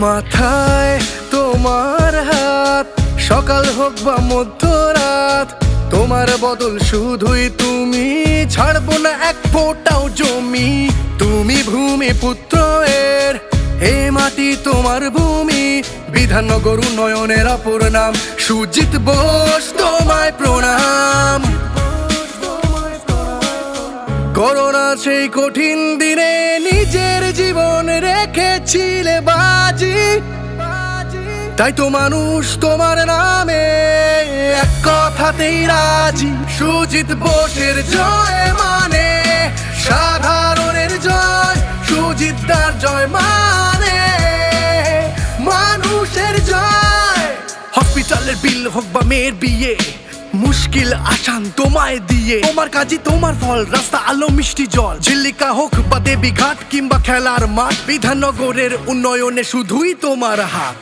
মাথায় তোমার হাত, সকাল হোক বা মধ্যরাত, তোমার বদল শুধুই তুমি, ছাড়বো না এক ফোঁটাও জমি। তুমি ভূমি পুত্র এর, এ মাটি তোমার ভূমি, বিধাননগর উন্নয়নের অপর নাম সুজিত বোস, তোমায় প্রণাম। করোনা সেই কঠিন দিনে নিজের জীবন রেখেছিলে বাজি, তাই তো মানুষ তোমার নামে এক কথাতেই রাজি। সুজিত বোসের জয় মানে সাধারণের জয়, সুজিত দার জয় মানে মানুষের জয়। হসপিটালের বিল হোক বা মেয়ের বিয়ে, মুশকিল আসান তোমায় দিয়ে, তোমার কাজই তোমার ফল, রাস্তা আলো মিষ্টি জল। ঝিল্লিকা হোক বা দেবী ঘাট কিংবা খেলার মাঠ, বিধাননগরের উন্নয়নে শুধুই তোমার হাত।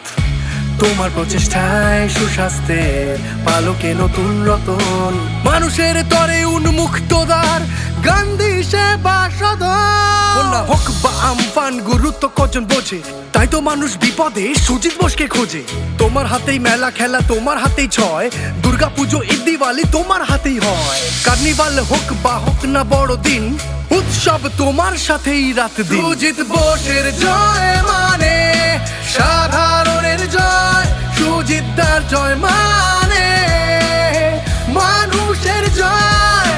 তোমার প্রচেষ্টায় সুস্বাস্থ্যের পালকে নতুন রতন, মানুষের তরে উন্মুক্ত দ্বার, গান্ধী সেবা সদন। হোক বা আমফান গুরুত্ব কজন বোঝে, তাই তো মানুষ বিপদে সুজিত বোসকে খোঁজে। তোমার হাতেই মেলা খেলা, তোমার হাতেই ছয়, দুর্গা পুজো ঈদ দিওয়ালি তোমার হাতেই হয়। কার্নিভাল হোক বা হোক না বড়দিন, উৎসব তোমার সাথেই রাত দিন। সুজিত বোসের জয় মানে সাধারণের জয়, সুজিত দার জয় মানে মানুষের জয়।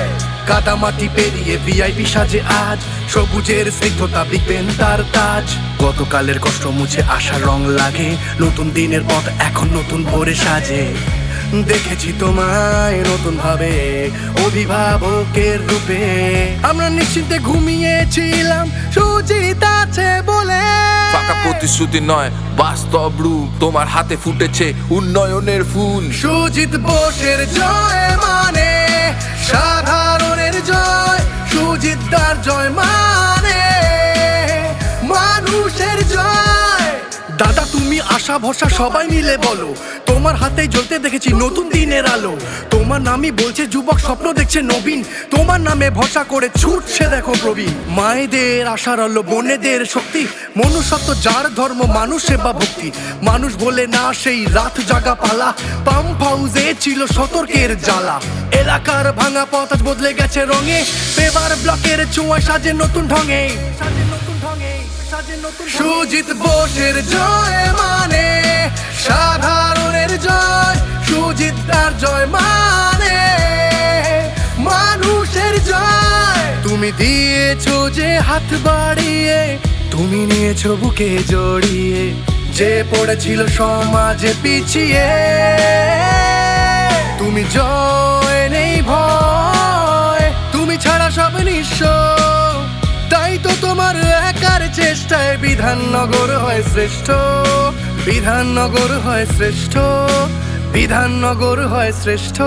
কাদা মাটি পেরিয়ে ভিআইপি সাজে আজ, সবুজের স্নিগ্ধতা বিকবেন তার তাজ। গতকালের কষ্ট মুছে আশার রং লাগে, নতুন দিনের পথ এখন নতুন ভোরে সাজে। দেখেছি তোমায় নতুন ভাবে অভিভাবকের রূপে, আমরা নিশ্চিন্তে ঘুমিয়েছিলাম সুজিত আছে বলে। ফাঁকা প্রতিশ্রুতি নয় বাস্তব রূপ, তোমার হাতে ফুটেছে উন্নয়নের ফুল। সুজিত বোসের জয় মানে সাধারণের জয়, সুজিত দার জয় মানে মানুষের জয়। দাদা তুমি আশা ভরসা সবাই মিলে বলো, তোমার হাতে জ্বলতে দেখেছি নতুন দিনের আলো। তোমার নামই বলছে যুবক, স্বপ্ন দেখছে নবীন, তোমার নামে ভরসা করে ছুটছে দেখো প্রবীণ। মায়েদের আশার আলো, বোনেদের শক্তি, মনুষ্যত্ব যার ধর্ম মানুষ সেবা ভক্তি। মানুষ বলে না সেই রাত জাগা পালা, পাম্প হাউসে ছিল সতর্কের জ্বালা। এলাকার ভাঙা পথ আজ বদলে গেছে রঙে, পেভার ব্লকের ছোঁয়ায় সাজে নতুন ঢঙে, সাজে নতুন ঢঙে, সাজে নতুন। সুজিত বোসের জয় মানে সাধারণের জয়, সুজিত দার জয় মানে মানুষের জয়। তুমি দিয়েছো যে হাত বাড়িয়ে, তুমি নিয়েছো বুকে জড়িয়ে, যে পড়েছিল সমাজে পিছিয়ে। তুমি জয় নেই ভয়, তুমি ছাড়া সব নিঃস্ব, তাই তো তোমার একার চেষ্টায় বিধাননগর হয় শ্রেষ্ঠ, বিধাননগর হয় শ্রেষ্ঠ, বিধাননগর হয় শ্রেষ্ঠ।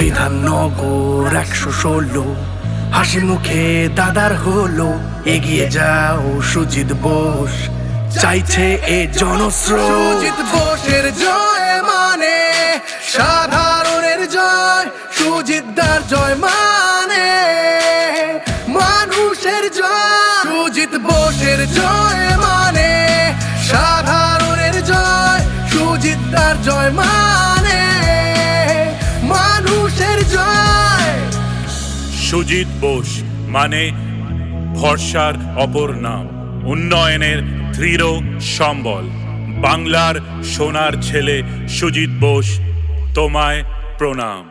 বিধাননগর 116 হাসি মুখে দাদার হলো, এগিয়ে যাও সুজিত বোস চাইছে এ জনস্রোত। সুজিত বোসের জয় মানে সাধারণের জয়, সুজিত দার জয় মানে মানুষের জয়। সুজিত বোসের জয় মানে সাধারণের জয়, সুজিত দার জয় মানে মানুষের জয়। সুজিত বোস মানে ভরসার অপর নাম, উন্নয়নের দৃঢ় সম্বল। বাংলার সোনার ছেলে সুজিত বোস, তোমায় প্রণাম।